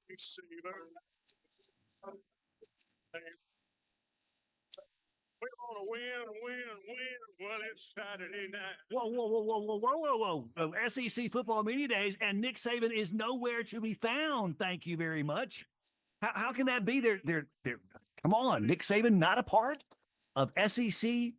Receiver. We want to win, win, win. Well, it's Saturday night. Whoa, whoa, whoa, whoa, whoa, whoa, whoa, whoa. SEC football media days, and Nick Saban is nowhere to be found. Thank you very much. How can that be? They're come on, Nick Saban not a part of SEC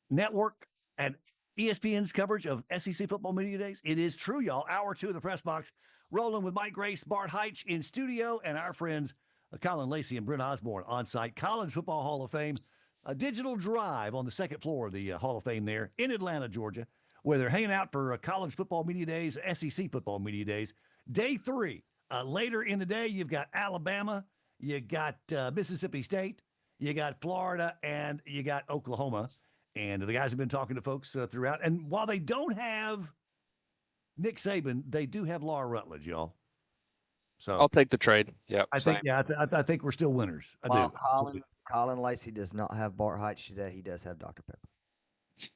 network and ESPN's coverage of SEC football media days. It is true, y'all. Hour two of the press box, rolling with Mike Grace, Bart Hyche in studio, and our friends Colin Lacy and Brent Osborne on site. Collins Football Hall of Fame, a digital drive on the second floor of the Hall of Fame there in Atlanta, Georgia, where they're hanging out for college football media days, SEC football media days. Day three. Later in the day, you've got Alabama, you got Mississippi State, you got Florida, and you got Oklahoma. And the guys have been talking to folks throughout. And while they don't have Nick Saban, they do have Laura Rutledge, y'all. I'll So take the trade. Yep, I same. think, yeah, I think we're still winners. I While do. Colin Lacy does not have Bart Hyche today, he does have Dr. Pepper.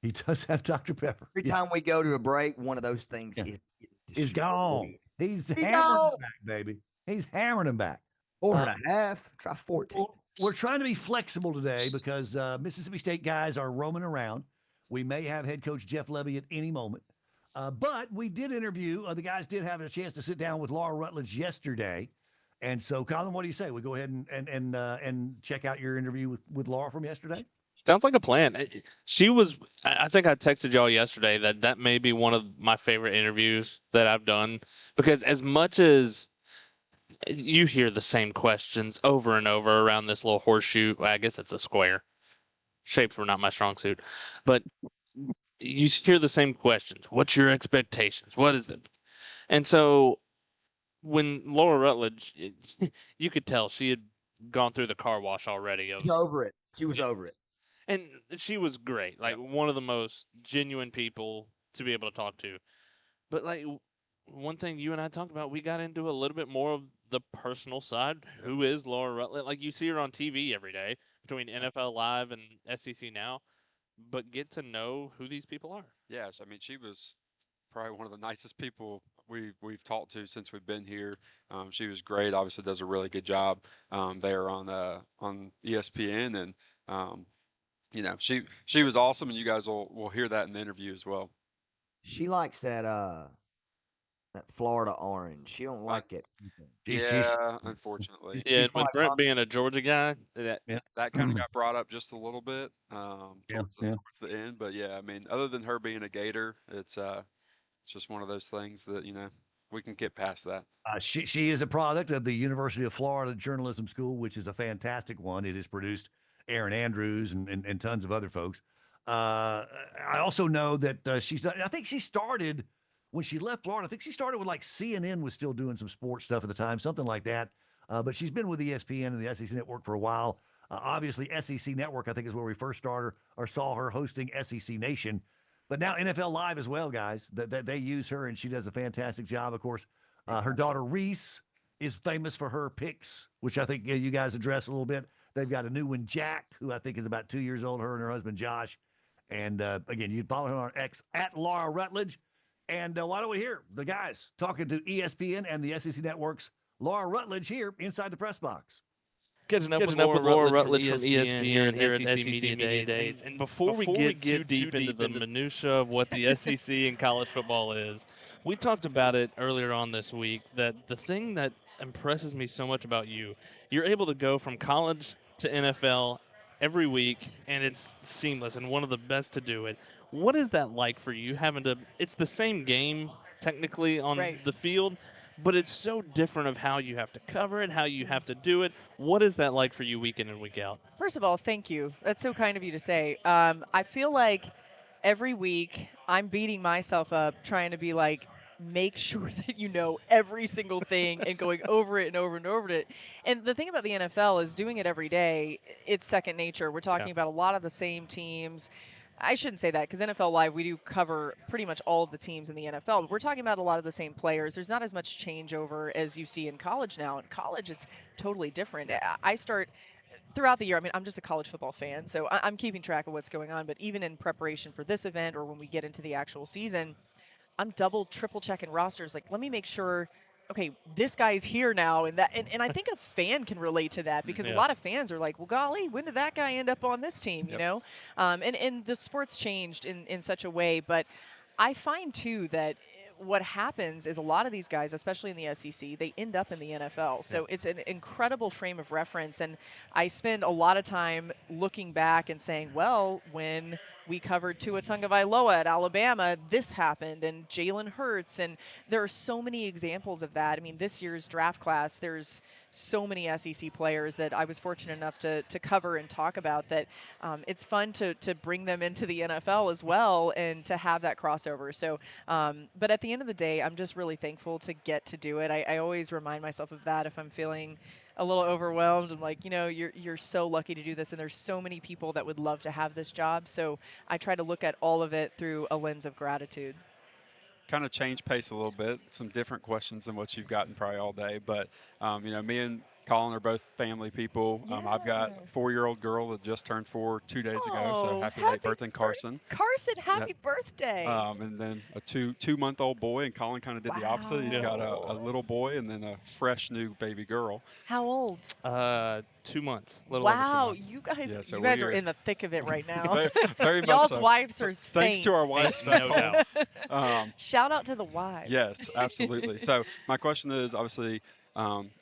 He does have Dr. Pepper. Every Yeah. time we go to a break, one of those things Yeah. is He's gone. He's He's hammering gone. him back, baby. He's hammering him back. Four and a half. Try 14. Well, we're trying to be flexible today because Mississippi State guys are roaming around. We may have head coach Jeff Levy at any moment. But we did interview, the guys did have a chance to sit down with Laura Rutledge yesterday. And so, Colin, what do you say? We go ahead and check out your interview with Laura from yesterday? Sounds like a plan. She was. I think I texted y'all yesterday that may be one of my favorite interviews that I've done because as much as you hear the same questions over and over around this little horseshoe, well, I guess it's a square. Shapes were not my strong suit, but you hear the same questions. What's your expectations? What is it? And so when Laura Rutledge, you could tell she had gone through the car wash already of She's over it. She was over it. and she was great, like one of the most genuine people to be able to talk to. But like one thing you and I talked about, we got into a little bit more of the personal side. Who is Laura Rutledge? Like you see her on TV every day between NFL Live and SEC Now, but get to know who these people are. Yes, I mean she was probably one of the nicest people we've talked to since we've been here. She was great. Obviously, does a really good job there on ESPN, and she was awesome. And you guys will hear that in the interview as well. She likes that Florida orange. She don't like it. Yeah, unfortunately, Yeah, and She's with like, Brent being a Georgia guy, that Yeah. that kind of got brought up just a little bit Yeah, towards yeah. towards the end. But yeah, I mean, other than her being a Gator, it's just one of those things that we can get past that. She is a product of the University of Florida Journalism School, which is a fantastic one. It has produced Aaron Andrews and tons of other folks. I also know that I think she started when she left Florida. I think she started with like CNN was still doing some sports stuff at the time, something like that. But she's been with ESPN and the SEC Network for a while. Obviously, SEC Network, I think, is where we first started or saw her hosting SEC Nation. But now NFL Live as well, guys. That they use her, and she does a fantastic job. Of course, her daughter Reese is famous for her picks, which I think you guys addressed a little bit. They've got a new one, Jack, who I think is about 2 years old. Her and her husband Josh. And again, you can follow her on X at Laura Rutledge. And why don't we hear the guys talking to ESPN and the SEC Network's Laura Rutledge here inside the press box. catching up with Laura Rutledge from ESPN here at SEC Media Days. And before we get too deep into the minutia of what the SEC and college football is, we talked about it earlier on this week that the thing that impresses me so much about you, you're able to go from college to NFL every week, and it's seamless and one of the best to do it. What is that like for you having to, it's the same game technically on Right. the field, but it's so different of how you have to cover it, how you have to do it. What is that like for you week in and week out? First of all, thank you. That's so kind of you to say. I feel like every week I'm beating myself up trying to be like, make sure that you know every single thing and going over it and over and over it. And the thing about the NFL is doing it every day, it's second nature. We're talking about a lot of the same teams. I shouldn't say that because NFL Live, we do cover pretty much all of the teams in the NFL, but we're talking about a lot of the same players. There's not as much changeover as you see in college now. In college, it's totally different. I start throughout the year. I mean, I'm just a college football fan, so I'm keeping track of what's going on, but even in preparation for this event or when we get into the actual season, I'm double, triple checking rosters. Like, let me make sure okay, this guy's here now, and I think a fan can relate to that because a Yeah. lot of fans are like, well, golly, when did that guy end up on this team? You Yep. know, and the sport's changed in such a way, but I find too that what happens is a lot of these guys, especially in the SEC, they end up in the NFL. So it's an incredible frame of reference. And I spend a lot of time looking back and saying, well, when we covered Tua Tagovailoa at Alabama, this happened, and Jalen Hurts. And there are so many examples of that. I mean, this year's draft class, there's so many SEC players that I was fortunate enough to cover and talk about that it's fun to bring them into the NFL as well and to have that crossover. So, but at the end of the day, I'm just really thankful to get to do it. I always remind myself of that if I'm feeling a little overwhelmed. I'm like, you're so lucky to do this, and there's so many people that would love to have this job. So I try to look at all of it through a lens of gratitude. Kind of change pace a little bit, some different questions than what you've gotten probably all day. But, me and Colin are both family people. I've got Yeah. a 4-year-old girl that just turned 4 2 days ago. So Oh, happy late birthday, Carson. Carson, Yeah. happy birthday. And then a 2-month-old boy, and Colin kind of did the opposite. He's got a Wow. little boy and then a fresh new baby girl. How old? 2 months, a little over 2 Wow, months. you guys, Yeah, so you guys are we're- in the thick of it right now. Very, very much Y'all's so. wives are Thanks to our saints. wives No back home. doubt. Shout out to the wives. Yes, absolutely. So my question is, obviously,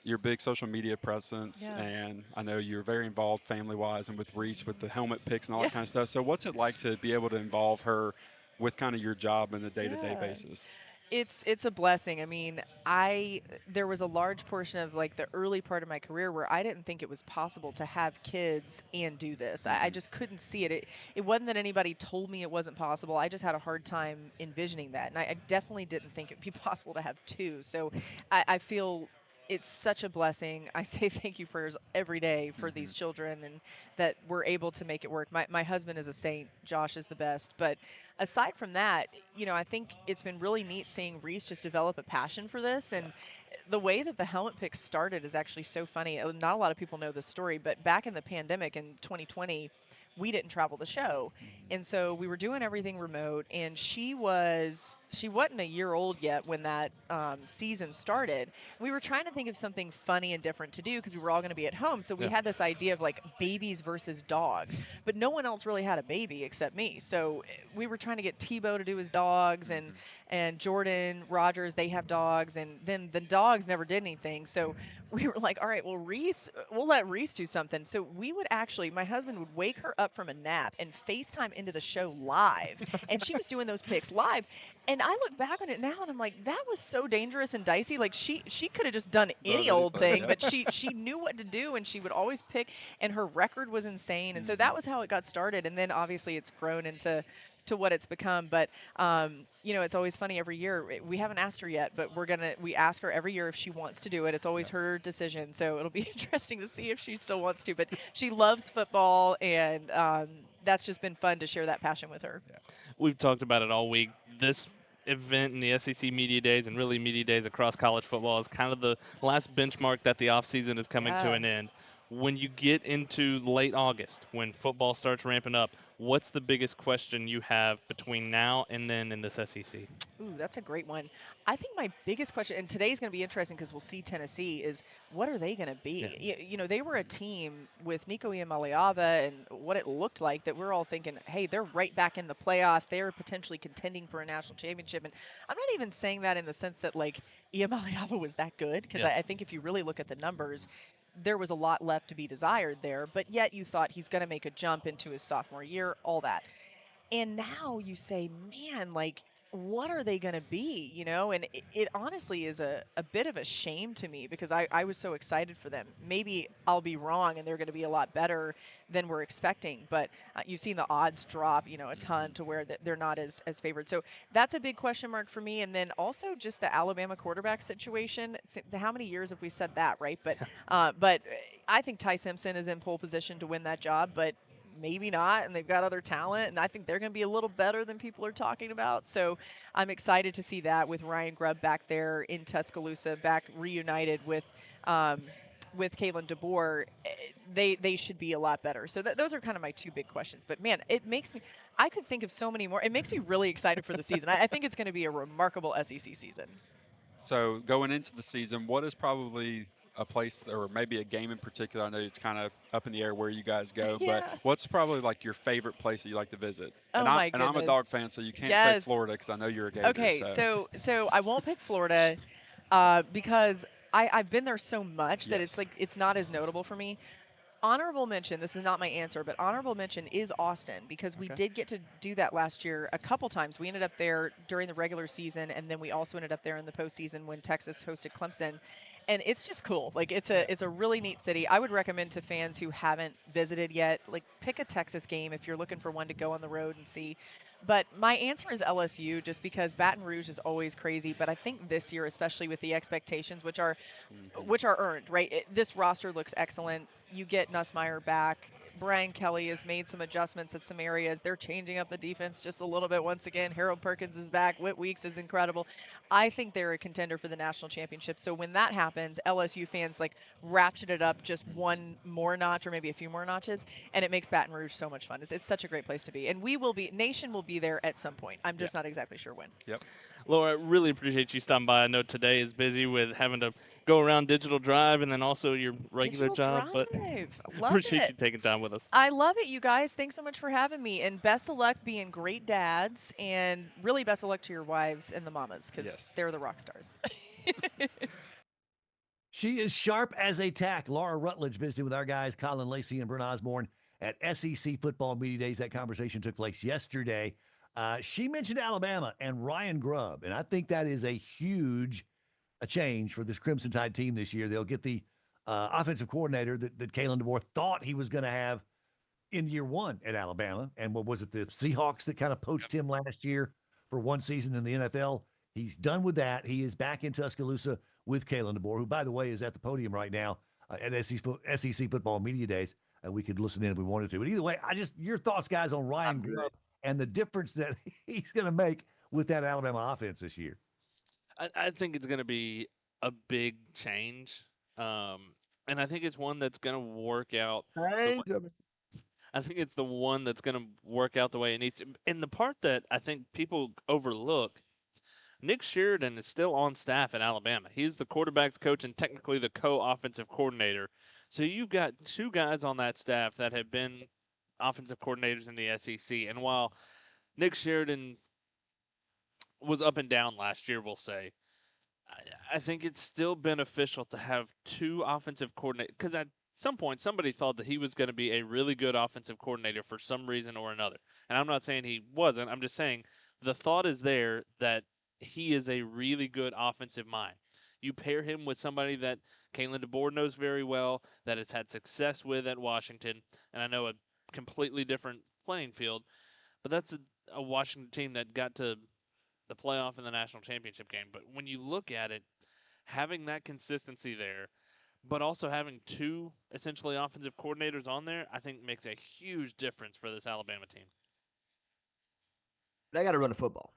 your big social media presence, Yeah. and I know you're very involved family-wise and with Reese with the helmet picks and all Yeah. that kind of stuff. So what's it like to be able to involve her with kind of your job on a day-to-day Yeah. basis? It's a blessing. I mean, there was a large portion of like the early part of my career where I didn't think it was possible to have kids and do this. I just couldn't see it. It wasn't that anybody told me it wasn't possible. I just had a hard time envisioning that, and I definitely didn't think it'd be possible to have two. So I feel it's such a blessing. I say thank you prayers every day for these children and that we're able to make it work. My husband is a saint. Josh is the best. But aside from that, I think it's been really neat seeing Reese just develop a passion for this. And the way that the helmet picks started is actually so funny. Not a lot of people know this story, but back in the pandemic in 2020, we didn't travel the show. And so we were doing everything remote, and she wasn't a year old yet when that season started. We were trying to think of something funny and different to do because we were all going to be at home. So we Yeah. had this idea of like babies versus dogs, but no one else really had a baby except me. So we were trying to get Tebow to do his dogs, and Jordan Rogers, they have dogs, and then the dogs never did anything. So we were like, all right, well, we'll let Reese do something. So we would actually, my husband would wake her up from a nap and FaceTime into the show live. And she was doing those picks live. And I look back on it now and I'm like, that was so dangerous and dicey. Like she could have just done any old thing, but she knew what to do, and she would always pick, and her record was insane. And so that was how it got started. And then obviously it's grown into what it's become. But it's always funny every year. We haven't asked her yet, but we ask her every year if she wants to do it. It's always her decision. So it'll be interesting to see if she still wants to. But she loves football, and that's just been fun to share that passion with her. We've talked about it all week. This event in the SEC Media Days and really Media Days across college football is kind of the last benchmark that the offseason is coming to Yeah. an end. When you get into late August, when football starts ramping up, what's the biggest question you have between now and then in this SEC? Ooh, that's a great one. I think my biggest question, and today's going to be interesting because we'll see Tennessee, is what are they going to be? They were a team with Nico Iamaleava and what it looked like that we're all thinking, hey, they're right back in the playoff. They're potentially contending for a national championship. And I'm not even saying that in the sense that, like, Iamaleava was that good, because I think if you really look at the numbers, there was a lot left to be desired there. But yet you thought he's going to make a jump into his sophomore year, all that. And now you say, man, like, what are they going to be, And it honestly is a bit of a shame to me because I was so excited for them. Maybe I'll be wrong and they're going to be a lot better than we're expecting. But you've seen the odds drop, a ton to where they're not as favored. So that's a big question mark for me. And then also just the Alabama quarterback situation. How many years have we said that, right? But I think Ty Simpson is in pole position to win that job. But maybe not, and they've got other talent, and I think they're going to be a little better than people are talking about. So I'm excited to see that with Ryan Grubb back there in Tuscaloosa, back reunited with Kalen DeBoer. They should be a lot better. So those are kind of my two big questions. But man, I could think of so many more. It makes me really excited for the season. I think it's going to be a remarkable SEC season. So going into the season, what is probably a place or maybe a game in particular? I know it's kind of up in the air where you guys go, but Yeah. what's probably like your favorite place that you like to visit? Oh my I'm a goodness. dog fan, so you can't say Yes. Florida because I know you're a Gator. Okay, so I won't pick Florida because I've been there so much that it's Yes. like it's not as notable for me. Honorable mention, this is not my answer, but honorable mention is Austin because we Okay. did get to do that last year a couple times. We ended up there during the regular season, and then we also ended up there in the postseason when Texas hosted Clemson. And it's just cool. Like it's a really neat city. I would recommend to fans who haven't visited yet, like pick a Texas game if you're looking for one to go on the road and see. But my answer is LSU just because Baton Rouge is always crazy, but I think this year especially with the expectations which are earned, right? This roster looks excellent. You get Nussmeier back. Brian Kelly has made some adjustments at some areas. They're changing up the defense just a little bit once again. Harold Perkins is back. Whit Weeks is incredible. I think they're a contender for the national championship. So when that happens, LSU fans like ratchet it up just one more notch or maybe a few more notches, and it makes Baton Rouge so much fun. It's such a great place to be. And Nation will be there at some point. I'm just not exactly sure when. Yep. Laura, really appreciate you stopping by. I know today is busy with having to go around Digital Drive and then also your regular Digital job, but Drive. Love appreciate it. you taking time with us. I love it, you guys. Thanks so much for having me. And best of luck being great dads. And really best of luck to your wives and the mamas because Yes. they're the rock stars. She is sharp as a tack. Laura Rutledge visiting with our guys, Colin Lacy and Brent Osborne, at SEC Football Media Days. That conversation took place yesterday. She mentioned Alabama and Ryan Grubb, and I think that is a huge change for this Crimson Tide team this year. They'll get the offensive coordinator that Kalen DeBoer thought he was going to have in year one at Alabama. And what was it, the Seahawks that kind of poached him last year for one season in the NFL? He's done with that. He is back in Tuscaloosa with Kalen DeBoer, who, by the way, is at the podium right now at SEC Football Media Days. We could listen in if we wanted to. But either way, your thoughts, guys, on Ryan Grubb and the difference that he's going to make with that Alabama offense this year. I think it's going to be a big change. And I think it's one that's going to work out. I think it's the one that's going to work out the way it needs to. And the part that I think people overlook, Nick Sheridan is still on staff at Alabama. He's the quarterback's coach and technically the co-offensive coordinator. So you've got two guys on that staff that have been offensive coordinators in the SEC. And while Nick Sheridan was up and down last year, we'll say, I think it's still beneficial to have two offensive coordinators because at some point somebody thought that he was going to be a really good offensive coordinator for some reason or another. And I'm not saying he wasn't. I'm just saying the thought is there that he is a really good offensive mind. You pair him with somebody that Kalen DeBoer knows very well, that has had success with at Washington, and I know a completely different playing field, but that's a Washington team that got to the playoff and the national championship game. But when you look at it, having that consistency there, but also having two essentially offensive coordinators on there, I think makes a huge difference for this Alabama team. They got to run the football.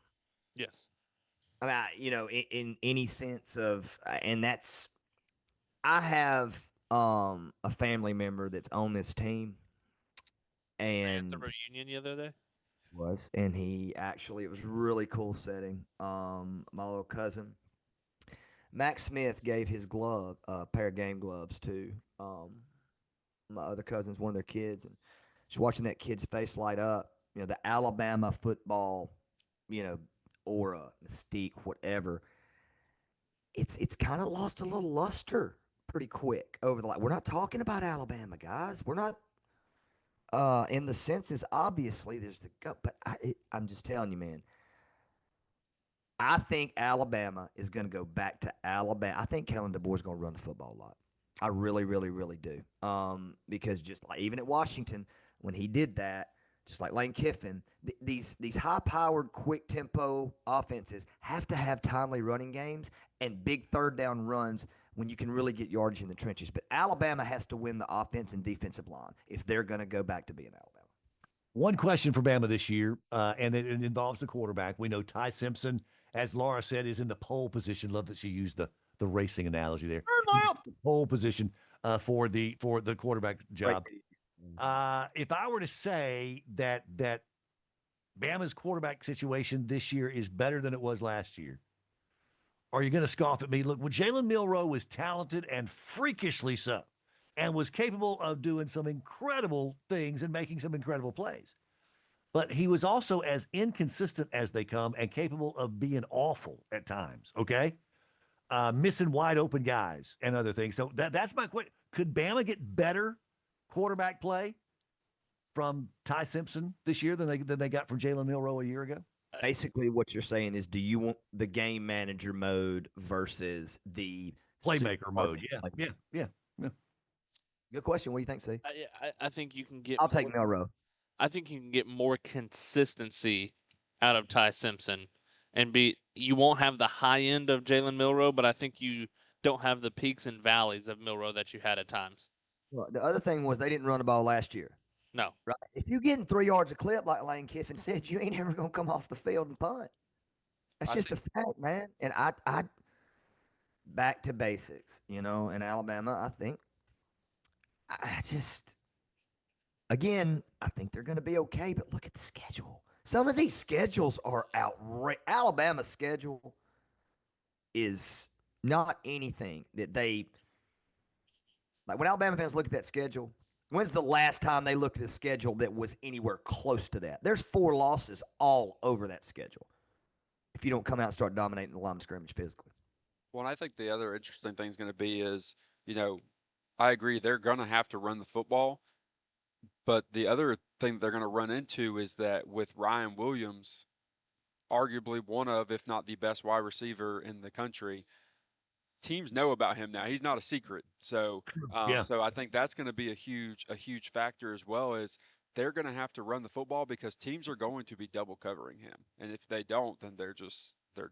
Yes. I mean, in any sense of, and that's, I have a family member that's on this team, At the and reunion the other day. and he actually, it was really cool setting. My little cousin, Max Smith, gave his glove, a pair of game gloves to my other cousins, one of their kids, and just watching that kid's face light up, the Alabama football, aura, mystique, whatever. It's kind of lost a little luster pretty quick over the we're not talking about Alabama, guys. We're not in the senses, obviously there's the go, but I'm just telling you, man. I think Alabama is going to go back to Alabama. I think Kellen DeBoer is going to run the football a lot. I really, really, really do. Because just like even at Washington, when he did that, just like Lane Kiffin, these high-powered, quick-tempo offenses have to have timely running games and big third-down runs when you can really get yardage in the trenches. But Alabama has to win the offense and defensive line if they're going to go back to being Alabama. One question for Bama this year, and it involves the quarterback. We know Ty Simpson, as Laura said, is in the pole position. Love that she used the racing analogy there. The pole position for the quarterback job. If I were to say that Bama's quarterback situation this year is better than it was last year, Or are you going to scoff at me? Look, when Jalen Milroe was talented and freakishly so, and was capable of doing some incredible things and making some incredible plays. But he was also as inconsistent as they come and capable of being awful at times, okay? Missing wide open guys and other things. So that's my question. Could Bama get better quarterback play from Ty Simpson this year than they got from Jalen Milroe a year ago? Basically, what you're saying is, do you want the game manager mode versus the Playmaker mode? Yeah. Good question. What do you think, Steve? I think you can get. I'll take Milroe. I think you can get more consistency out of Ty Simpson, and you won't have the high end of Jalen Milroe, but I think you don't have the peaks and valleys of Milroe that you had at times. Well, the other thing was they didn't run the ball last year. No. Right? If you're getting 3 yards a clip, like Lane Kiffin said, you ain't ever gonna come off the field and punt. That's just a fact, man. And I back to basics, in Alabama. I think again, I think they're going to be okay. But look at the schedule. Some of these schedules are outrageous. Alabama's schedule is not anything that they like. When Alabama fans look at that schedule, when's the last time they looked at a schedule that was anywhere close to that? There's 4 losses all over that schedule if you don't come out and start dominating the line of scrimmage physically. Well, and I think the other interesting thing is going to be is, I agree they're going to have to run the football, but the other thing they're going to run into is that with Ryan Williams, arguably one of, if not the best wide receiver in the country, teams know about him now. He's not a secret. So, so I think that's going to be a huge factor as well. As they're going to have to run the football because teams are going to be double covering him, and if they don't, then they're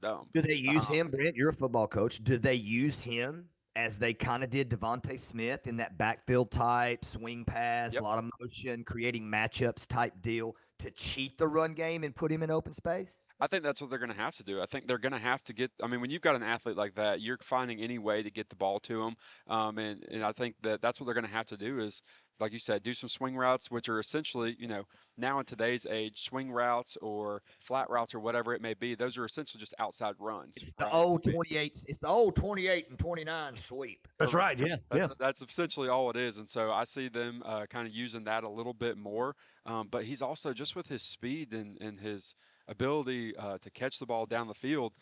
dumb. Do they use him, Brent? You're a football coach. Do they use him as they kind of did Devontae Smith in that backfield type swing pass, a lot of motion, creating matchups type deal to cheat the run game and put him in open space? I think that's what they're going to have to do. I think they're going to have to get – I mean, when you've got an athlete like that, you're finding any way to get the ball to him. And I think that's what they're going to have to do is, like you said, do some swing routes, which are essentially, now in today's age, swing routes or flat routes or whatever it may be, those are essentially just outside runs. It's the old 28. It's the old 28 and 29 sweep. That's right. Yeah. That's essentially all it is. And so I see them kind of using that a little bit more. But he's also just with his speed and his ability to catch the ball down the field,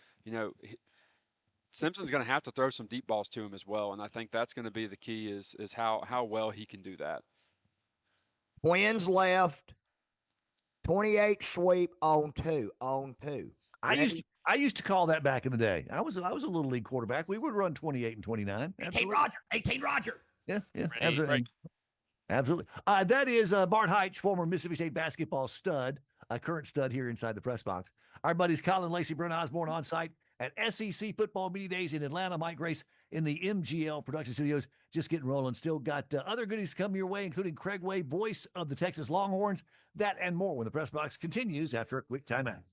Simpson's going to have to throw some deep balls to him as well, and I think that's going to be the key is how well he can do that. Twins left, 28 sweep on two. I used to call that back in the day. I was a little league quarterback. We would run 28 and 29. 18 Roger. Yeah, absolutely. That is Bart Hyche, former Mississippi State basketball stud, a current stud here inside the press box. Our buddies Colin Lacy Brent Osborne on site at SEC Football Media Days in Atlanta. Mike Grace in the MGL Production Studios, just getting rolling. Still got other goodies to come your way, including Craig Way, voice of the Texas Longhorns. That and more when the press box continues after a quick timeout.